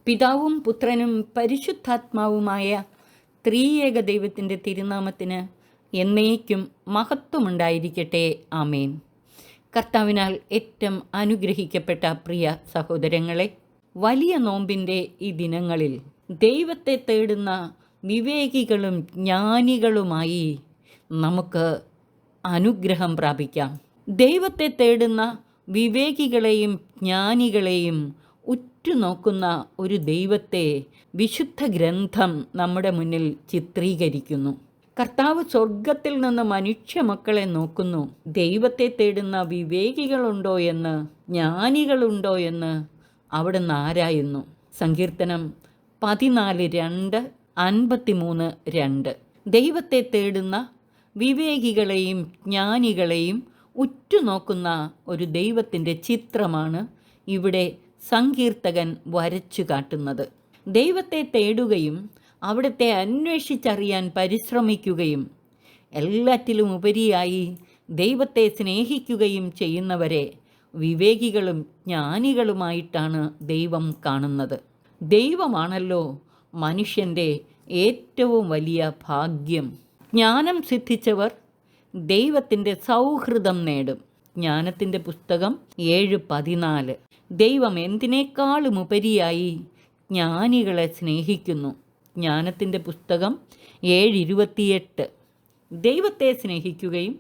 പിതാവും പുത്രനും പരിശുദ്ധാത്മാവുമായ ത്രിയേക ദൈവത്തിൻ്റെ തിരുനാമത്തിന് എന്നേക്കും മഹത്വമുണ്ടായിരിക്കട്ടെ. ആമേൻ. കർത്താവിനാൽ ഏറ്റവും അനുഗ്രഹിക്കപ്പെട്ട പ്രിയ സഹോദരങ്ങളെ, വലിയ നോമ്പിൻ്റെ ഈ ദിനങ്ങളിൽ ദൈവത്തെ തേടുന്ന വിവേകികളും ജ്ഞാനികളുമായി നമുക്ക് അനുഗ്രഹം പ്രാപിക്കാം. ദൈവത്തെ തേടുന്ന വിവേകികളെയും ജ്ഞാനികളെയും ഉറ്റുനോക്കുന്ന ഒരു ദൈവത്തെ വിശുദ്ധ ഗ്രന്ഥം നമ്മുടെ മുന്നിൽ ചിത്രീകരിക്കുന്നു. കർത്താവ് സ്വർഗത്തിൽ നിന്ന് മനുഷ്യ മക്കളെ നോക്കുന്നു. ദൈവത്തെ തേടുന്ന വിവേകികളുണ്ടോ എന്ന്, ജ്ഞാനികളുണ്ടോ എന്ന് അവിടുന്ന് ആരായുന്നു. സങ്കീർത്തനം 14:2, 53:2. ദൈവത്തെ തേടുന്ന വിവേകികളെയും ജ്ഞാനികളെയും ഉറ്റുനോക്കുന്ന ഒരു ദൈവത്തിൻ്റെ ചിത്രമാണ് ഇവിടെ സങ്കീർത്തകൻ വരച്ചു കാട്ടുന്നത്. ദൈവത്തെ തേടുകയും അവിടുത്തെ അന്വേഷിച്ചറിയാൻ പരിശ്രമിക്കുകയും എല്ലാറ്റിലും ഉപരിയായി ദൈവത്തെ സ്നേഹിക്കുകയും ചെയ്യുന്നവരെ വിവേകികളും ജ്ഞാനികളുമായിട്ടാണ് ദൈവം കാണുന്നത്. ദൈവമാണല്ലോ മനുഷ്യൻ്റെ ഏറ്റവും വലിയ ഭാഗ്യം. ജ്ഞാനം സിദ്ധിച്ചവർ ദൈവത്തിൻ്റെ സൗഹൃദം നേടും. ജ്ഞാനത്തിൻ്റെ പുസ്തകം 7:14. ദൈവം എന്തിനേക്കാളും ഉപരിയായി ജ്ഞാനികളെ സ്നേഹിക്കുന്നു. ജ്ഞാനത്തിൻ്റെ പുസ്തകം 7:28. ദൈവത്തെ സ്നേഹിക്കുകയും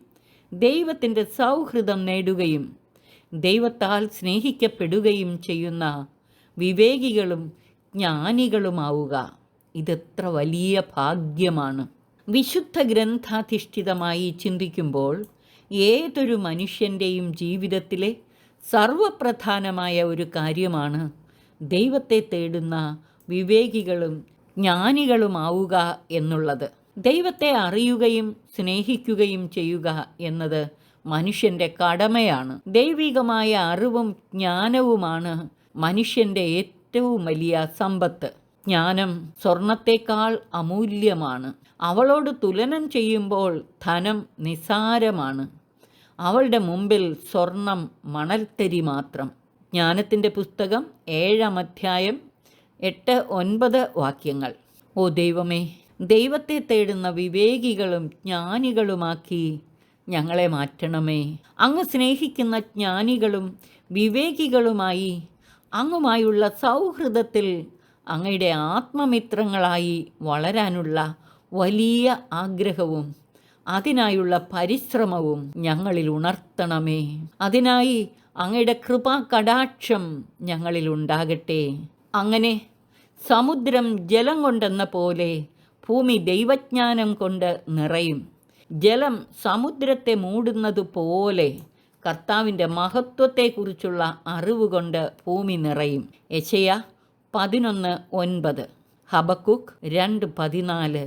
ദൈവത്തിൻ്റെ സൗഹൃദം നേടുകയും ദൈവത്താൽ സ്നേഹിക്കപ്പെടുകയും ചെയ്യുന്ന വിവേകികളും ജ്ഞാനികളുമാവുക, ഇതെത്ര വലിയ ഭാഗ്യമാണ്. വിശുദ്ധ ഗ്രന്ഥാധിഷ്ഠിതമായി ചിന്തിക്കുമ്പോൾ ഏതൊരു മനുഷ്യൻ്റെയും ജീവിതത്തിലെ സർവപ്രധാനമായ ഒരു കാര്യമാണ് ദൈവത്തെ തേടുന്ന വിവേകികളും ജ്ഞാനികളുമാവുക എന്നുള്ളത്. ദൈവത്തെ അറിയുകയും സ്നേഹിക്കുകയും ചെയ്യുക എന്നത് മനുഷ്യൻ്റെ കടമയാണ്. ദൈവികമായ അറിവും ജ്ഞാനവുമാണ് മനുഷ്യൻ്റെ ഏറ്റവും വലിയ സമ്പത്ത്. ജ്ഞാനം സ്വർണത്തേക്കാൾ അമൂല്യമാണ്. അവളോട് തുലനം ചെയ്യുമ്പോൾ ധനം നിസാരമാണ്. അവളുടെ മുമ്പിൽ സ്വർണം മണൽത്തരി മാത്രം. ജ്ഞാനത്തിൻ്റെ പുസ്തകം 7-ാം 8-9 വാക്യങ്ങൾ. ഓ ദൈവമേ, ദൈവത്തെ തേടുന്ന വിവേകികളും ജ്ഞാനികളുമാക്കി ഞങ്ങളെ മാറ്റണമേ. അങ്ങ് സ്നേഹിക്കുന്ന ജ്ഞാനികളും വിവേകികളുമായി അങ്ങുമായുള്ള സൗഹൃദത്തിൽ അങ്ങയുടെ ആത്മമിത്രങ്ങളായി വളരാനുള്ള വലിയ ആഗ്രഹവും അതിനായുള്ള പരിശ്രമവും ഞങ്ങളിൽ ഉണർത്തണമേ. അതിനായി അങ്ങയുടെ കൃപാ കടാക്ഷം ഞങ്ങളിൽ ഉണ്ടാകട്ടെ. അങ്ങനെ സമുദ്രം ജലം കൊണ്ടെന്ന പോലെ ഭൂമി ദൈവജ്ഞാനം കൊണ്ട് നിറയും. ജലം സമുദ്രത്തെ മൂടുന്നത് പോലെ കർത്താവിൻ്റെ മഹത്വത്തെക്കുറിച്ചുള്ള അറിവ് കൊണ്ട് ഭൂമി നിറയും. യെശയ്യാ 11:9. ഹബക്കൂക്ക് 2:14.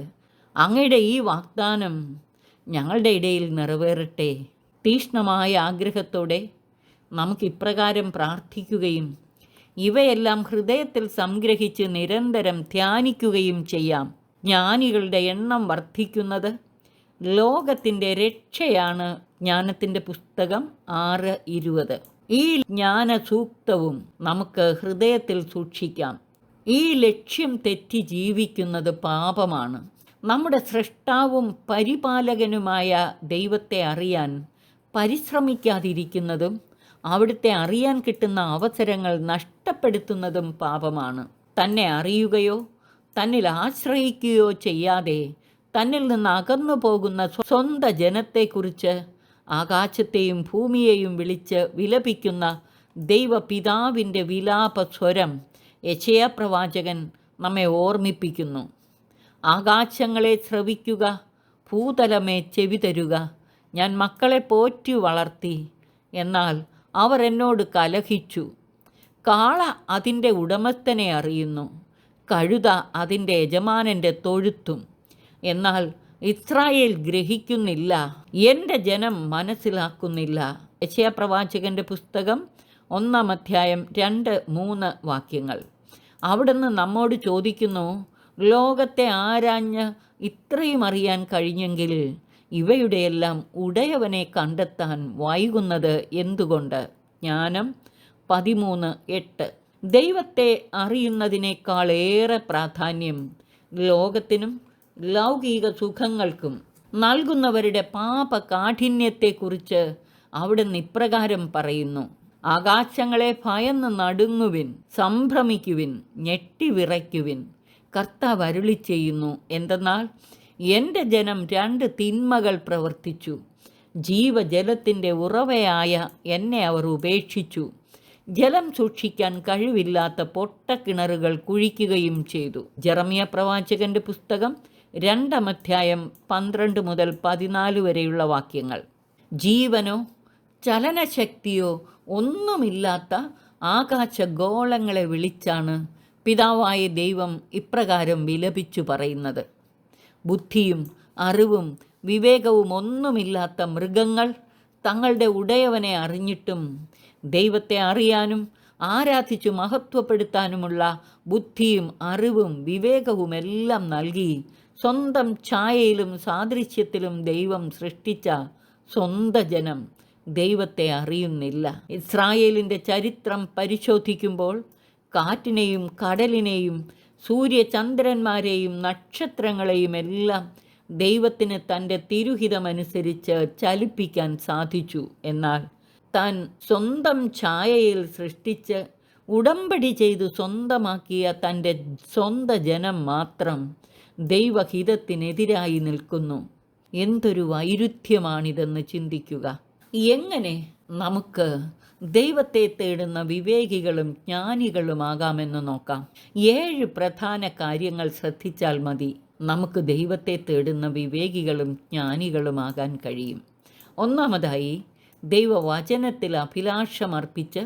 അങ്ങയുടെ ഈ വാഗ്ദാനം ഞങ്ങളുടെ ഇടയിൽ നിറവേറട്ടെ. തീക്ഷ്ണമായ ആഗ്രഹത്തോടെ നമുക്കിപ്രകാരം പ്രാർത്ഥിക്കുകയും ഇവയെല്ലാം ഹൃദയത്തിൽ സംഗ്രഹിച്ച് നിരന്തരം ധ്യാനിക്കുകയും ചെയ്യാം. ജ്ഞാനികളുടെ എണ്ണം വർദ്ധിക്കുന്നത് ലോകത്തിൻ്റെ രക്ഷയാണ്. ജ്ഞാനത്തിൻ്റെ പുസ്തകം 6:20. ഈ ജ്ഞാനസൂക്തവും നമുക്ക് ഹൃദയത്തിൽ സൂക്ഷിക്കാം. ഈ ലക്ഷ്യം തെറ്റി ജീവിക്കുന്നത് പാപമാണ്. നമ്മുടെ സ്രഷ്ടാവും പരിപാലകനുമായ ദൈവത്തെ അറിയാൻ പരിശ്രമിക്കാതിരിക്കുന്നതും അവിടുത്തെ അറിയാൻ കിട്ടുന്ന അവസരങ്ങൾ നഷ്ടപ്പെടുത്തുന്നതും പാപമാണ്. തന്നെ അറിയുകയോ തന്നിൽ ആശ്രയിക്കുകയോ ചെയ്യാതെ തന്നിൽ നിന്ന് അകന്നു പോകുന്ന സ്വന്തം ജനത്തെക്കുറിച്ച് ആകാശത്തെയും ഭൂമിയെയും വിളിച്ച് വിലപിക്കുന്ന ദൈവപിതാവിൻ്റെ വിലാപ സ്വരം യെശയ്യാ പ്രവാചകൻ നമ്മെ ഓർമ്മിപ്പിക്കുന്നു. ആകാശങ്ങളെ ശ്രവിക്കുക, ഭൂതലമേ ചെവി തരുക. ഞാൻ മക്കളെ പോറ്റി വളർത്തി, എന്നാൽ അവർ എന്നോട് കലഹിച്ചു. കാള അതിൻ്റെ ഉടമസ്ഥനെ അറിയുന്നു, കഴുത അതിൻ്റെ യജമാനൻ്റെ തൊഴുത്തും. എന്നാൽ ഇസ്രായേൽ ഗ്രഹിക്കുന്നില്ല, എൻ്റെ ജനം മനസ്സിലാക്കുന്നില്ല. യെശയ്യാ പ്രവാചകൻ്റെ പുസ്തകം 1-ാം 2-3 വാക്യങ്ങൾ. അവിടുന്ന് നമ്മോട് ചോദിക്കുന്നു, ലോകത്തെ ആരാഞ്ഞ് ഇത്രയും അറിയാൻ കഴിഞ്ഞെങ്കിൽ ഇവയുടെയെല്ലാം ഉടയവനെ കണ്ടെത്താൻ വൈകുന്നത് എന്തുകൊണ്ട്? ജ്ഞാനം 13:8. ദൈവത്തെ അറിയുന്നതിനേക്കാളേറെ പ്രാധാന്യം ലോകത്തിനും ലൗകിക സുഖങ്ങൾക്കും നൽകുന്നവരുടെ പാപകാഠിന്യത്തെക്കുറിച്ച് അവിടുന്ന് ഇപ്രകാരം പറയുന്നു: ആകാശങ്ങളെ ഭയന്ന് നടുങ്ങുവിൻ, സംഭ്രമിക്കുവിൻ, ഞെട്ടിവിറയ്ക്കുവിൻ. കർത്താവ് അരുളി ചെയ്യുന്നു: എന്തെന്നാൽ എൻ്റെ ജനം 2 തിന്മകൾ പ്രവർത്തിച്ചു. ജീവജലത്തിൻ്റെ ഉറവയായ എന്നെ അവർ ഉപേക്ഷിച്ചു. ജലം സൂക്ഷിക്കാൻ കഴിവില്ലാത്ത പൊട്ടക്കിണറുകൾ കുഴിക്കുകയും ചെയ്തു. ജെറമ്യ പ്രവാചകന്റെ പുസ്തകം 2-ാം അധ്യായം 12 മുതൽ 14 വരെയുള്ള വാക്യങ്ങൾ. ജീവനോ ചലനശക്തിയോ ഒന്നുമില്ലാത്ത ആകാശഗോളങ്ങളെ വിളിച്ചാണ് പിതാവായ ദൈവം ഇപ്രകാരം വിലപിച്ചു പറയുന്നത്: ബുദ്ധിയും അറിവും വിവേകവും ഒന്നുമില്ലാത്ത മൃഗങ്ങൾ തങ്ങളുടെ ഉടയവനെ അറിഞ്ഞിട്ടും ദൈവത്തെ അറിയാനും ആരാധിച്ചു മഹത്വപ്പെടുത്താനുമുള്ള ബുദ്ധിയും അറിവും വിവേകവുമെല്ലാം നൽകി സ്വന്തം ഛായയിലും സാദൃശ്യത്തിലും ദൈവം സൃഷ്ടിച്ച സ്വന്തം ജനം ദൈവത്തെ അറിയുന്നില്ല. ഇസ്രായേലിൻ്റെ ചരിത്രം പരിശോധിക്കുമ്പോൾ കാറ്റിനെയും കടലിനെയും സൂര്യചന്ദ്രന്മാരെയും നക്ഷത്രങ്ങളെയും എല്ലാം ദൈവത്തിന് തൻ്റെ തിരുഹിതമനുസരിച്ച് ചലിപ്പിക്കാൻ സാധിച്ചു. എന്നാൽ താൻ സ്വന്തം ഛായയിൽ സൃഷ്ടിച്ച് ഉടമ്പടി ചെയ്തു സ്വന്തമാക്കിയ തൻ്റെ സ്വന്തം ജനം മാത്രം ദൈവഹിതത്തിനെതിരായി നിൽക്കുന്നു. എന്തൊരു വൈരുദ്ധ്യമാണിതെന്ന് ചിന്തിക്കുക. എങ്ങനെ നമുക്ക് ദൈവത്തെ തേടുന്ന വിവേകികളും ജ്ഞാനികളുമാകാമെന്ന് നോക്കാം. 7 പ്രധാന കാര്യങ്ങൾ ശ്രദ്ധിച്ചാൽ മതി നമുക്ക് ദൈവത്തെ തേടുന്ന വിവേകികളും ജ്ഞാനികളുമാകാൻ കഴിയും. ഒന്നാമതായി, ദൈവവചനത്തിൽ അഭിലാഷമർപ്പിച്ച്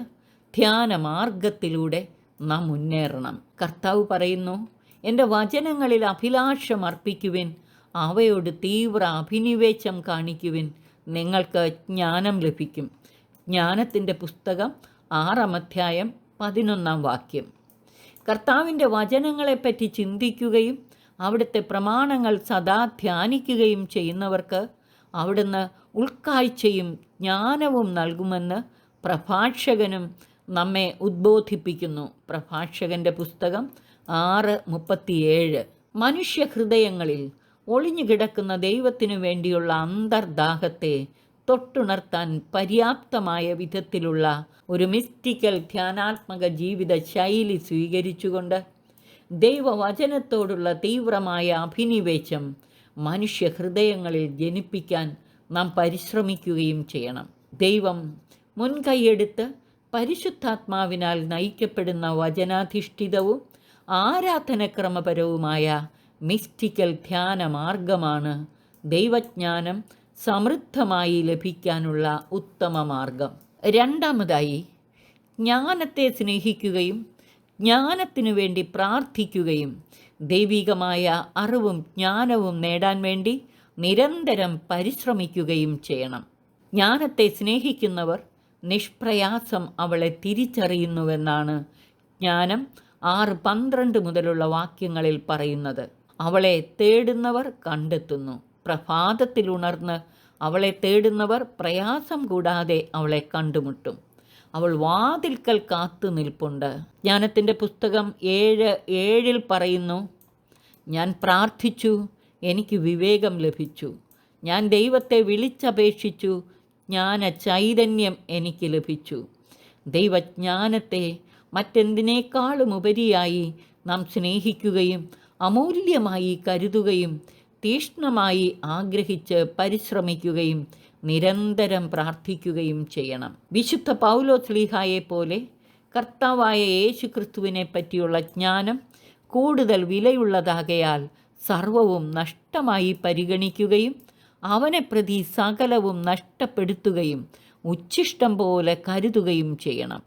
ധ്യാനമാർഗത്തിലൂടെ നാം മുന്നേറണം. കർത്താവ് പറയുന്നു: എൻ്റെ വചനങ്ങളിൽ അഭിലാഷമർപ്പിക്കുവിൻ, അവയോട് തീവ്ര അഭിനിവേശം കാണിക്കുവിൻ, നിങ്ങൾക്ക് ജ്ഞാനം ലഭിക്കും. ജ്ഞാനത്തിൻ്റെ പുസ്തകം 6-ാം അധ്യായം 11-ാം വാക്യം. കർത്താവിൻ്റെ വചനങ്ങളെപ്പറ്റി ചിന്തിക്കുകയും അവിടുത്തെ പ്രമാണങ്ങൾ സദാ ധ്യാനിക്കുകയും ചെയ്യുന്നവർക്ക് അവിടുന്ന് ഉൾക്കാഴ്ചയും ജ്ഞാനവും നൽകുമെന്ന് പ്രഭാഷകനും നമ്മെ ഉദ്ബോധിപ്പിക്കുന്നു. പ്രഭാഷകൻ്റെ പുസ്തകം 6:37. മനുഷ്യഹൃദയങ്ങളിൽ ഒളിഞ്ഞുകിടക്കുന്ന ദൈവത്തിനു വേണ്ടിയുള്ള അന്തർദാഹത്തെ തൊട്ടുണർത്താൻ പര്യാപ്തമായ വിധത്തിലുള്ള ഒരു മിസ്റ്റിക്കൽ ധ്യാനാത്മക ജീവിത ശൈലി സ്വീകരിച്ചുകൊണ്ട് ദൈവവചനത്തോടുള്ള തീവ്രമായ അഭിനിവേശം മനുഷ്യഹൃദയങ്ങളിൽ ജനിപ്പിക്കാൻ നാം പരിശ്രമിക്കുകയും ചെയ്യണം. ദൈവം മുൻകൈയെടുത്ത് പരിശുദ്ധാത്മാവിനാൽ നയിക്കപ്പെടുന്ന വചനാധിഷ്ഠിതവും ആരാധനക്രമപരവുമായ മിസ്റ്റിക്കൽ ധ്യാന മാർഗമാണ് ദൈവജ്ഞാനം സമൃദ്ധമായി ലഭിക്കാനുള്ള ഉത്തമ മാർഗം. രണ്ടാമതായി, ജ്ഞാനത്തെ സ്നേഹിക്കുകയും ജ്ഞാനത്തിനു വേണ്ടി പ്രാർത്ഥിക്കുകയും ദൈവികമായ അറിവും ജ്ഞാനവും നേടാൻ വേണ്ടി നിരന്തരം പരിശ്രമിക്കുകയും ചെയ്യണം. ജ്ഞാനത്തെ സ്നേഹിക്കുന്നവർ നിഷ്പ്രയാസം അവളെ തിരിച്ചറിയുന്നുവെന്നാണ് ജ്ഞാനം 6:12 മുതലുള്ള വാക്യങ്ങളിൽ പറയുന്നത്. അവളെ തേടുന്നവർ കണ്ടെത്തുന്നു. പ്രഭാതത്തിൽ ഉണർന്ന് അവളെ തേടുന്നവർ പ്രയാസം കൂടാതെ അവളെ കണ്ടുമുട്ടും. അവൾ വാതിൽക്കൽ കാത്തു നിൽപ്പുണ്ട്. ജ്ഞാനത്തിൻ്റെ പുസ്തകം 7:7 പറയുന്നു: ഞാൻ പ്രാർത്ഥിച്ചു, എനിക്ക് വിവേകം ലഭിച്ചു. ഞാൻ ദൈവത്തെ വിളിച്ചപേക്ഷിച്ചു, ജ്ഞാന ചൈതന്യം എനിക്ക് ലഭിച്ചു. ദൈവജ്ഞാനത്തെ മറ്റെന്തിനേക്കാളും ഉപരിയായി നാം സ്നേഹിക്കുകയും അമൂല്യമായി കരുതുകയും തീക്ഷ്ണമായി ആഗ്രഹിച്ച് പരിശ്രമിക്കുകയും നിരന്തരം പ്രാർത്ഥിക്കുകയും ചെയ്യണം. വിശുദ്ധ പൗലോസ്ലീഹായെ പോലെ കർത്താവായ യേശു ക്രിസ്തുവിനെ പറ്റിയുള്ള ജ്ഞാനം കൂടുതൽ വിലയുള്ളതാകയാൽ സർവവും നഷ്ടമായി പരിഗണിക്കുകയും അവനെ പ്രതി സകലവും നഷ്ടപ്പെടുത്തുകയും ഉച്ഛിഷ്ടം പോലെ കരുതുകയും ചെയ്യണം.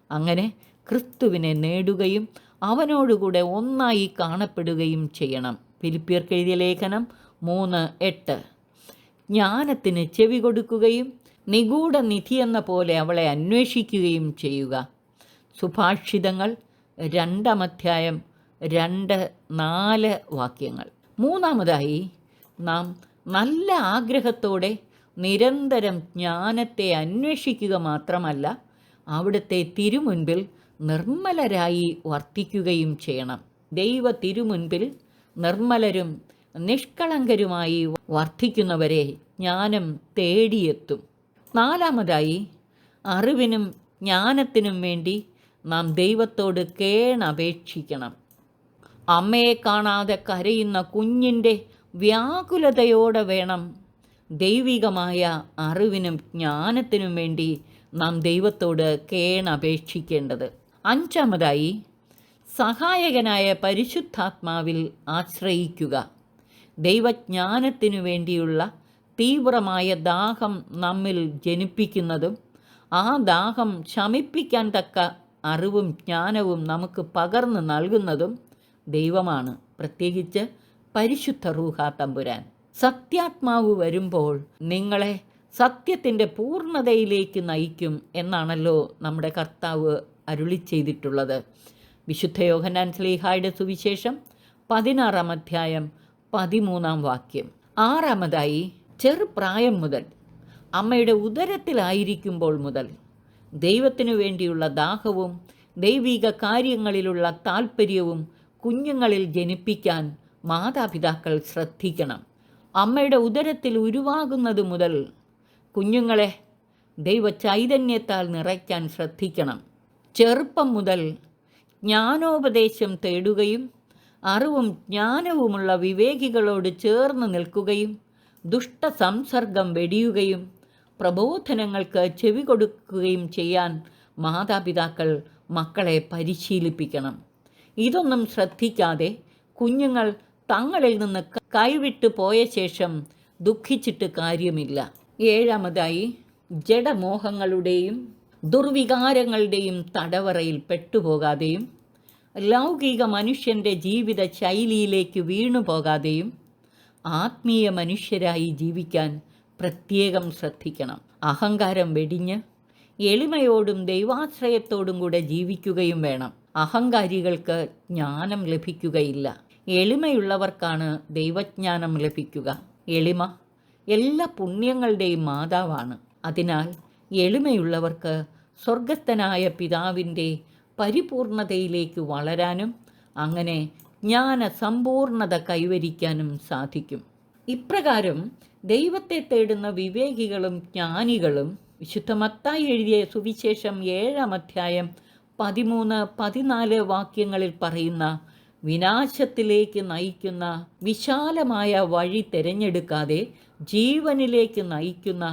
അങ്ങനെ ക്രിസ്തുവിനെ നേടുകയും അവനോടുകൂടെ ഒന്നായി കാണപ്പെടുകയും ചെയ്യണം. ഫിലിപ്പിയർക്ക് എഴുതിയ ലേഖനം 3:8. ജ്ഞാനത്തിന് ചെവി കൊടുക്കുകയും നിഗൂഢ നിധിയെന്ന പോലെ അവളെ അന്വേഷിക്കുകയും ചെയ്യുക. സുഭാഷിതങ്ങൾ 2-ാം അധ്യായം 2-4 വാക്യങ്ങൾ. മൂന്നാമതായി, നാം നല്ല ആഗ്രഹത്തോടെ നിരന്തരം ജ്ഞാനത്തെ അന്വേഷിക്കുക മാത്രമല്ല, അവിടുത്തെ തിരുമുൻപിൽ നിർമ്മലരായി വർത്തിക്കുകയും ചെയ്യണം. ദൈവ തിരുമുൻപിൽ നിർമ്മലരും നിഷ്കളങ്കരുമായി വർത്തിക്കുന്നവരെ ജ്ഞാനം തേടിയെത്തും. നാലാമതായി, അറിവിനും ജ്ഞാനത്തിനും വേണ്ടി നാം ദൈവത്തോട് കേണപേക്ഷിക്കണം. അമ്മയെ കാണാതെ കരയുന്ന കുഞ്ഞിൻ്റെ വ്യാകുലതയോടെ വേണം ദൈവികമായ അറിവിനും ജ്ഞാനത്തിനും വേണ്ടി നാം ദൈവത്തോട് കേണപേക്ഷിക്കേണ്ടത്. അഞ്ചാമതായി, സഹായകനായ പരിശുദ്ധാത്മാവിൽ ആശ്രയിക്കുക. ദൈവജ്ഞാനത്തിനു വേണ്ടിയുള്ള തീവ്രമായ ദാഹം നമ്മിൽ ജനിപ്പിക്കുന്നതും ആ ദാഹം ശമിപ്പിക്കാൻ തക്ക അറിവും ജ്ഞാനവും നമുക്ക് പകർന്നു നൽകുന്നതും ദൈവമാണ്, പ്രത്യേകിച്ച് പരിശുദ്ധ റൂഹാ തമ്പുരാൻ. സത്യാത്മാവ് വരുമ്പോൾ നിങ്ങളെ സത്യത്തിൻ്റെ പൂർണ്ണതയിലേക്ക് നയിക്കും എന്നാണല്ലോ നമ്മുടെ കർത്താവ് അരുളി ചെയ്തിട്ടുള്ളത്. വിശുദ്ധ യോഹന്നാൻ ശ്ലീഹായുടെ സുവിശേഷം 16-ാം അധ്യായം 13-ാം വാക്യം. ആറാമതായി, ചെറുപ്രായം മുതൽ, അമ്മയുടെ ഉദരത്തിലായിരിക്കുമ്പോൾ മുതൽ ദൈവത്തിനു വേണ്ടിയുള്ള ദാഹവും ദൈവിക കാര്യങ്ങളിലുള്ള താൽപ്പര്യവും കുഞ്ഞുങ്ങളിൽ ജനിപ്പിക്കാൻ മാതാപിതാക്കൾ ശ്രദ്ധിക്കണം. അമ്മയുടെ ഉദരത്തിൽ ഉരുവാകുന്നത് മുതൽ കുഞ്ഞുങ്ങളെ ദൈവ ചൈതന്യത്താൽ നിറയ്ക്കാൻ ശ്രദ്ധിക്കണം. ചെറുപ്പം മുതൽ ജ്ഞാനോപദേശം തേടുകയും അറിവും ജ്ഞാനവുമുള്ള വിവേകികളോട് ചേർന്ന് നിൽക്കുകയും ദുഷ്ടസംസർഗം വെടിയുകയും പ്രബോധനങ്ങൾക്ക് ചെവി കൊടുക്കുകയും ചെയ്യാൻ മാതാപിതാക്കൾ മക്കളെ പരിശീലിപ്പിക്കണം. ഇതൊന്നും ശ്രദ്ധിക്കാതെ കുഞ്ഞുങ്ങൾ തങ്ങളിൽ നിന്ന് കൈവിട്ടു പോയ ശേഷം ദുഃഖിച്ചിട്ട് കാര്യമില്ല. ഏഴാമതായി, ജഡമോഹങ്ങളുടെയും ദുർവികാരങ്ങളുടെയും തടവറയിൽ പെട്ടുപോകാതെയും ലൗകിക മനുഷ്യൻ്റെ ജീവിത ശൈലിയിലേക്ക് വീണുപോകാതെയും ആത്മീയ മനുഷ്യരായി ജീവിക്കാൻ പ്രത്യേകം ശ്രദ്ധിക്കണം. അഹങ്കാരം വെടിഞ്ഞ് എളിമയോടും ദൈവാശ്രയത്തോടും കൂടെ ജീവിക്കുകയും വേണം. അഹങ്കാരികൾക്ക് ജ്ഞാനം ലഭിക്കുകയില്ല. എളിമയുള്ളവർക്കാണ് ദൈവജ്ഞാനം ലഭിക്കുക. എളിമ എല്ലാ പുണ്യങ്ങളുടെയും മാതാവാണ്. അതിനാൽ എളിമയുള്ളവർക്ക് സ്വർഗസ്ഥനായ പിതാവിൻ്റെ പരിപൂർണതയിലേക്ക് വളരാനും അങ്ങനെ ജ്ഞാന സമ്പൂർണത കൈവരിക്കാനും സാധിക്കും. ഇപ്രകാരം ദൈവത്തെ തേടുന്ന വിവേകികളും ജ്ഞാനികളും വിശുദ്ധ മത്തായി എഴുതിയ സുവിശേഷം 7-ാം അധ്യായം 13-14 വാക്യങ്ങളിൽ പറയുന്ന വിനാശത്തിലേക്ക് നയിക്കുന്ന വിശാലമായ വഴി തിരഞ്ഞെടുക്കാതെ ജീവനിലേക്ക് നയിക്കുന്ന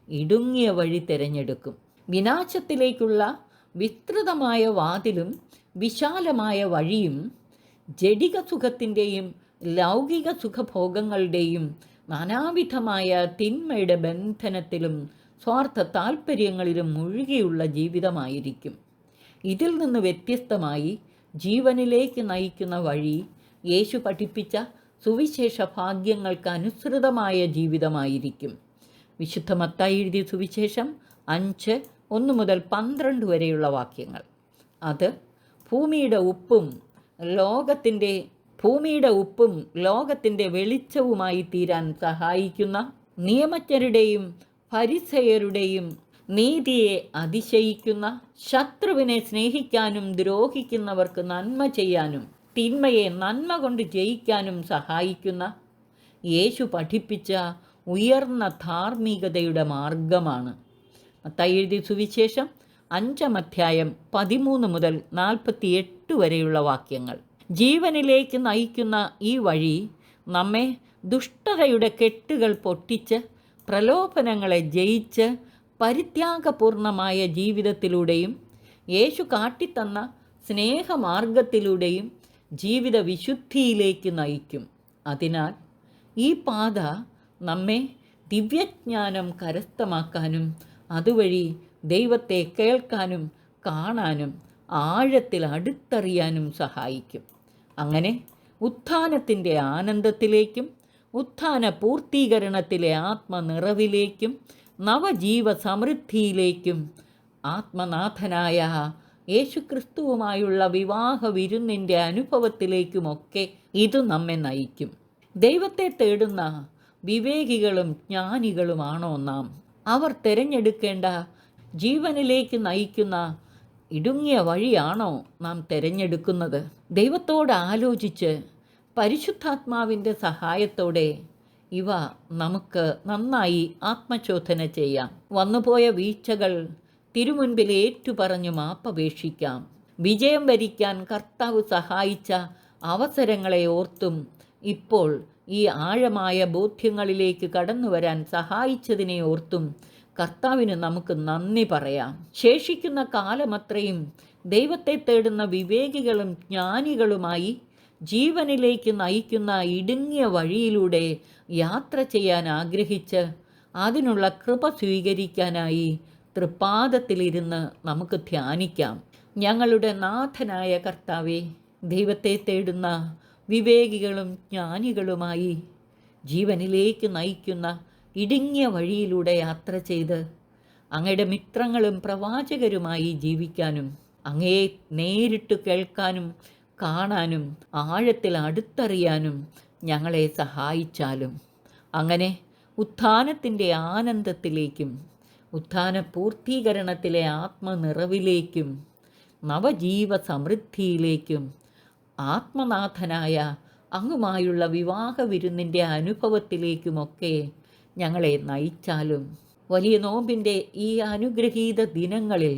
ഇടുങ്ങിയ വഴി തിരഞ്ഞെടുക്കും. വിനാശത്തിലേക്കുള്ള വിസ്തൃതമായ വാതിലും വിശാലമായ വഴിയും ജഡിക സുഖത്തിൻ്റെയും ലൗകിക സുഖഭോഗങ്ങളുടെയും നാനാവിധമായ തിന്മയുടെ ബന്ധനത്തിലും സ്വാർത്ഥ താൽപ്പര്യങ്ങളിലും മുഴുകിയുള്ള ജീവിതമായിരിക്കും. ഇതിൽ നിന്ന് വ്യത്യസ്തമായി ജീവനിലേക്ക് നയിക്കുന്ന വഴി യേശു പഠിപ്പിച്ച സുവിശേഷ ഭാഗ്യങ്ങൾക്ക് അനുസൃതമായ ജീവിതമായിരിക്കും. വിശുദ്ധ മത്തായി എഴുതിയ സുവിശേഷം 5:1-12 വരെയുള്ള വാക്യങ്ങൾ. അത് ഭൂമിയുടെ ഉപ്പും ലോകത്തിൻ്റെ വെളിച്ചവുമായി തീരാൻ സഹായിക്കുന്ന നിയമജ്ഞരുടെയും ഫരിസയരുടെയും നീതിയെ അതിശയിക്കുന്ന, ശത്രുവിനെ സ്നേഹിക്കാനും ദ്രോഹിക്കുന്നവർക്ക് നന്മ ചെയ്യാനും തിന്മയെ നന്മ കൊണ്ട് ജയിക്കാനും സഹായിക്കുന്ന യേശു പഠിപ്പിച്ച ഉയർന്ന ധാർമ്മികതയുടെ മാർഗമാണ്. മത്തായി എഴുതിയ സുവിശേഷം 5-ാം അധ്യായം 13-48 വരെയുള്ള വാക്യങ്ങൾ. ജീവനിലേക്ക് നയിക്കുന്ന ഈ വഴി നമ്മെ ദുഷ്ടതയുടെ കെട്ടുകൾ പൊട്ടിച്ച് പ്രലോഭനങ്ങളെ ജയിച്ച് പരിത്യാഗപൂർണമായ ജീവിതത്തിലൂടെയും യേശു കാട്ടിത്തന്ന സ്നേഹമാർഗത്തിലൂടെയും ജീവിത വിശുദ്ധിയിലേക്ക് നയിക്കും. അതിനാൽ ഈ പാത നമ്മെ ദിവ്യജ്ഞാനം കരസ്ഥമാക്കാനും അതുവഴി ദൈവത്തെ കേൾക്കാനും കാണാനും ആഴത്തിൽ അടുത്തറിയാനും സഹായിക്കും. അങ്ങനെ ഉത്ഥാനത്തിൻ്റെ ആനന്ദത്തിലേക്കും ഉത്ഥാന പൂർത്തീകരണത്തിലെ ആത്മനിറവിലേക്കും നവജീവ സമൃദ്ധിയിലേക്കും ആത്മനാഥനായ യേശുക്രിസ്തുവുമായുള്ള വിവാഹ വിരുന്നിൻ്റെ അനുഭവത്തിലേക്കുമൊക്കെ ഇത് നമ്മെ നയിക്കും. ദൈവത്തെ തേടുന്ന വിവേകികളും ജ്ഞാനികളുമാണോ നാം? അവർ തിരഞ്ഞെടുക്കേണ്ട ജീവനിലേക്ക് നയിക്കുന്ന ഇടുങ്ങിയ വഴിയാണോ നാം തിരഞ്ഞെടുക്കുന്നത്? ദൈവത്തോട് ആലോചിച്ച് പരിശുദ്ധാത്മാവിൻ്റെ സഹായത്തോടെ ഇവ നമുക്ക് നന്നായി ആത്മശോധന ചെയ്യാം. വന്നുപോയ വീഴ്ചകൾ തിരുമുൻപിൽ ഏറ്റുപറഞ്ഞു മാപ്പപേക്ഷിക്കാം. വിജയം വരിക്കാൻ കർത്താവ് സഹായിച്ച അവസരങ്ങളെ ഓർത്തും ഇപ്പോൾ ഈ ആഴമായ ബോധ്യങ്ങളിലേക്ക് കടന്നു വരാൻ സഹായിച്ചതിനെ ഓർത്തും കർത്താവിന് നമുക്ക് നന്ദി പറയാം. ശേഷിക്കുന്ന കാലമത്രയും ദൈവത്തെ തേടുന്ന വിവേകികളും ജ്ഞാനികളുമായി ജീവനിലേക്ക് നയിക്കുന്ന ഇടുങ്ങിയ വഴിയിലൂടെ യാത്ര ചെയ്യാൻ ആഗ്രഹിച്ച് അതിനുള്ള കൃപ സ്വീകരിക്കാനായി തൃപ്പാദത്തിലിരുന്ന് നമുക്ക് ധ്യാനിക്കാം. ഞങ്ങളുടെ നാഥനായ കർത്താവേ, ദൈവത്തെ തേടുന്ന വിവേകികളും ജ്ഞാനികളുമായി ജീവനിലേക്ക് നയിക്കുന്ന ഇടുങ്ങിയ വഴിയിലൂടെ യാത്ര ചെയ്ത് അങ്ങയുടെ മിത്രങ്ങളും പ്രവാചകരുമായി ജീവിക്കാനും അങ്ങയെ നേരിട്ട് കേൾക്കാനും കാണാനും ആഴത്തിൽ അടുത്തറിയാനും ഞങ്ങളെ സഹായിച്ചാലും. അങ്ങനെ ഉത്ഥാനത്തിൻ്റെ ആനന്ദത്തിലേക്കും ഉത്ഥാന പൂർത്തീകരണത്തിലെ ആത്മനിറവിലേക്കും നവജീവ സമൃദ്ധിയിലേക്കും ആത്മനാഥനായ അങ്ങുമായുള്ള വിവാഹ വിരുന്നിൻ്റെ അനുഭവത്തിലേക്കുമൊക്കെ ഞങ്ങളെ നയിച്ചാലും. വലിയ നോമ്പിൻ്റെ ഈ അനുഗ്രഹീത ദിനങ്ങളിൽ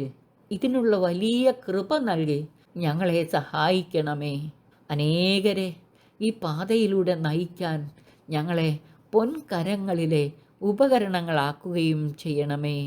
ഇതിനുള്ള വലിയ കൃപ നൽകി ഞങ്ങളെ സഹായിക്കണമേ. അനേകരെ ഈ പാതയിലൂടെ നയിക്കാൻ ഞങ്ങളെ പൊൻകരങ്ങളിലെ ഉപകരണങ്ങളാക്കുകയും ചെയ്യണമേ.